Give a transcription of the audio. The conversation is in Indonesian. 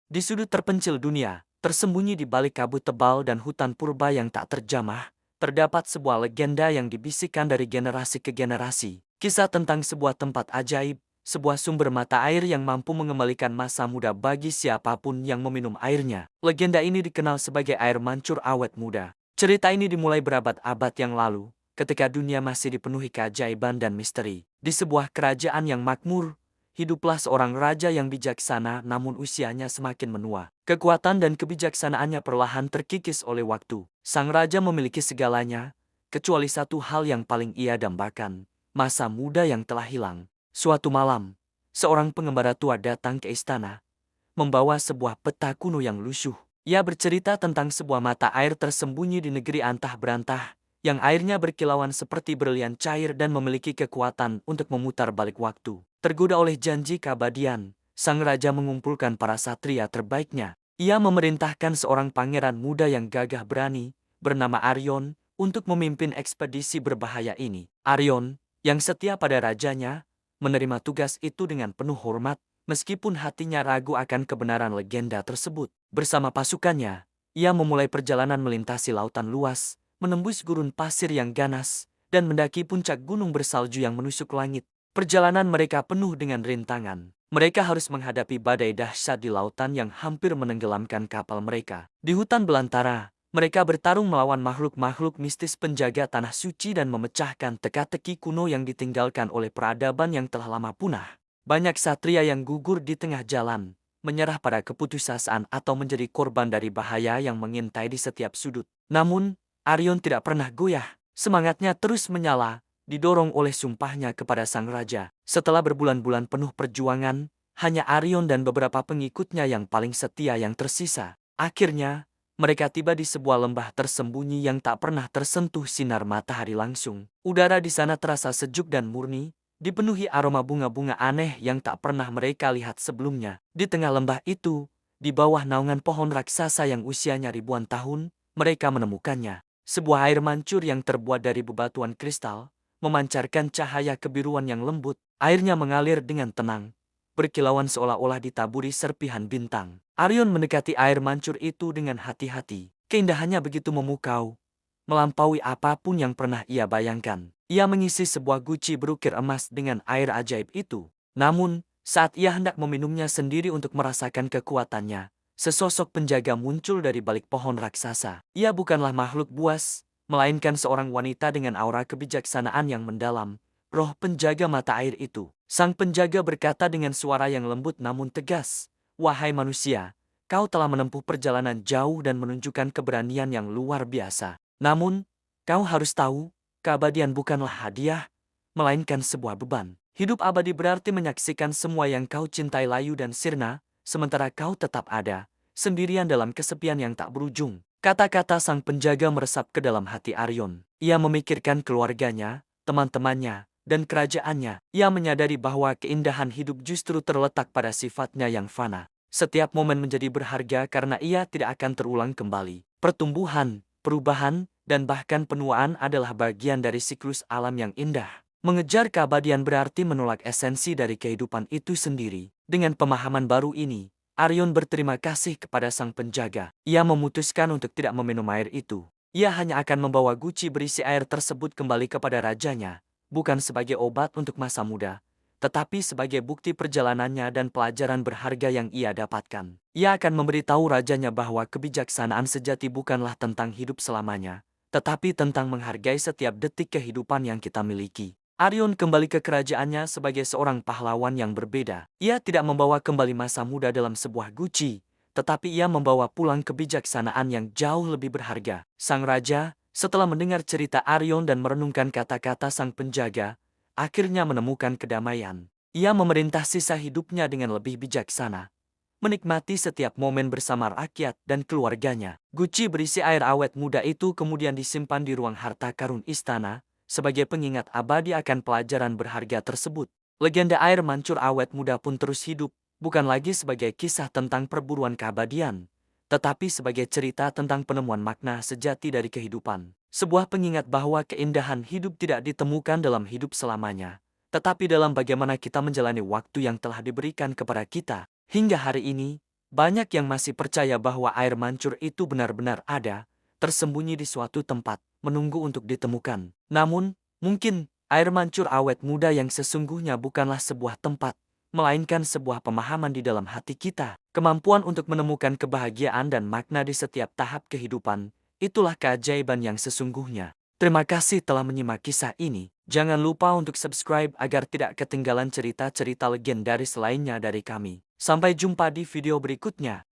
Di sudut terpencil dunia, tersembunyi di balik kabut tebal dan hutan purba yang tak terjamah, terdapat sebuah legenda yang dibisikkan dari generasi ke generasi. Kisah tentang sebuah tempat ajaib, sebuah sumber mata air yang mampu mengembalikan masa muda bagi siapapun yang meminum airnya. Legenda ini dikenal sebagai air mancur awet muda. Cerita ini dimulai berabad-abad yang lalu, ketika dunia masih dipenuhi keajaiban dan misteri. Di sebuah kerajaan yang makmur, hiduplah seorang raja yang bijaksana namun usianya semakin menua. Kekuatan dan kebijaksanaannya perlahan terkikis oleh waktu. Sang raja memiliki segalanya, kecuali satu hal yang paling ia dambakan, masa muda yang telah hilang. Suatu malam, seorang pengembara tua datang ke istana, membawa sebuah peta kuno yang lusuh. Ia bercerita tentang sebuah mata air tersembunyi di negeri antah berantah, yang airnya berkilauan seperti berlian cair dan memiliki kekuatan untuk memutar balik waktu. Tergoda oleh janji keabadian, sang raja mengumpulkan para satria terbaiknya. Ia memerintahkan seorang pangeran muda yang gagah berani, bernama Arion, untuk memimpin ekspedisi berbahaya ini. Arion, yang setia pada rajanya, menerima tugas itu dengan penuh hormat, meskipun hatinya ragu akan kebenaran legenda tersebut. Bersama pasukannya, ia memulai perjalanan melintasi lautan luas, menembus gurun pasir yang ganas, dan mendaki puncak gunung bersalju yang menusuk langit. Perjalanan mereka penuh dengan rintangan. Mereka harus menghadapi badai dahsyat di lautan yang hampir menenggelamkan kapal mereka. Di hutan belantara, mereka bertarung melawan makhluk-makhluk mistis penjaga tanah suci dan memecahkan teka-teki kuno yang ditinggalkan oleh peradaban yang telah lama punah. Banyak satria yang gugur di tengah jalan, menyerah pada keputusasaan atau menjadi korban dari bahaya yang mengintai di setiap sudut. Namun, Arion tidak pernah goyah. Semangatnya terus menyala, didorong oleh sumpahnya kepada sang raja. Setelah berbulan-bulan penuh perjuangan, hanya Arion dan beberapa pengikutnya yang paling setia yang tersisa. Akhirnya, mereka tiba di sebuah lembah tersembunyi yang tak pernah tersentuh sinar matahari langsung. Udara di sana terasa sejuk dan murni, dipenuhi aroma bunga-bunga aneh yang tak pernah mereka lihat sebelumnya. Di tengah lembah itu, di bawah naungan pohon raksasa yang usianya ribuan tahun, mereka menemukannya. Sebuah air mancur yang terbuat dari bebatuan kristal, memancarkan cahaya kebiruan yang lembut. Airnya mengalir dengan tenang, berkilauan seolah-olah ditaburi serpihan bintang. Arion mendekati air mancur itu dengan hati-hati. Keindahannya begitu memukau, melampaui apapun yang pernah ia bayangkan. Ia mengisi sebuah guci berukir emas dengan air ajaib itu. Namun, saat ia hendak meminumnya sendiri untuk merasakan kekuatannya, sesosok penjaga muncul dari balik pohon raksasa. Ia bukanlah makhluk buas, melainkan seorang wanita dengan aura kebijaksanaan yang mendalam, roh penjaga mata air itu. Sang penjaga berkata dengan suara yang lembut namun tegas, "Wahai manusia, kau telah menempuh perjalanan jauh dan menunjukkan keberanian yang luar biasa. Namun, kau harus tahu, keabadian bukanlah hadiah, melainkan sebuah beban. Hidup abadi berarti menyaksikan semua yang kau cintai layu dan sirna, sementara kau tetap ada, sendirian dalam kesepian yang tak berujung." Kata-kata sang penjaga meresap ke dalam hati Arion. Ia memikirkan keluarganya, teman-temannya, dan kerajaannya. Ia menyadari bahwa keindahan hidup justru terletak pada sifatnya yang fana. Setiap momen menjadi berharga karena ia tidak akan terulang kembali. Pertumbuhan, perubahan, dan bahkan penuaan adalah bagian dari siklus alam yang indah. Mengejar keabadian berarti menolak esensi dari kehidupan itu sendiri. Dengan pemahaman baru ini, Arion berterima kasih kepada sang penjaga. Ia memutuskan untuk tidak meminum air itu. Ia hanya akan membawa guci berisi air tersebut kembali kepada rajanya, bukan sebagai obat untuk masa muda, tetapi sebagai bukti perjalanannya dan pelajaran berharga yang ia dapatkan. Ia akan memberitahu rajanya bahwa kebijaksanaan sejati bukanlah tentang hidup selamanya, tetapi tentang menghargai setiap detik kehidupan yang kita miliki. Arion kembali ke kerajaannya sebagai seorang pahlawan yang berbeda. Ia tidak membawa kembali masa muda dalam sebuah guci, tetapi ia membawa pulang kebijaksanaan yang jauh lebih berharga. Sang raja, setelah mendengar cerita Arion dan merenungkan kata-kata sang penjaga, akhirnya menemukan kedamaian. Ia memerintah sisa hidupnya dengan lebih bijaksana, menikmati setiap momen bersama rakyat dan keluarganya. Guci berisi air awet muda itu kemudian disimpan di ruang harta karun istana, sebagai pengingat abadi akan pelajaran berharga tersebut. Legenda air mancur awet muda pun terus hidup, bukan lagi sebagai kisah tentang perburuan keabadian, tetapi sebagai cerita tentang penemuan makna sejati dari kehidupan. Sebuah pengingat bahwa keindahan hidup tidak ditemukan dalam hidup selamanya, tetapi dalam bagaimana kita menjalani waktu yang telah diberikan kepada kita. Hingga hari ini, Banyak yang masih percaya bahwa air mancur itu benar-benar ada, tersembunyi di suatu tempat, menunggu untuk ditemukan. Namun, mungkin air mancur awet muda yang sesungguhnya bukanlah sebuah tempat, melainkan sebuah pemahaman di dalam hati kita. Kemampuan untuk menemukan kebahagiaan dan makna di setiap tahap kehidupan, itulah keajaiban yang sesungguhnya. Terima kasih telah menyimak kisah ini. Jangan lupa untuk subscribe agar tidak ketinggalan cerita-cerita legendaris lainnya dari kami. Sampai jumpa di video berikutnya.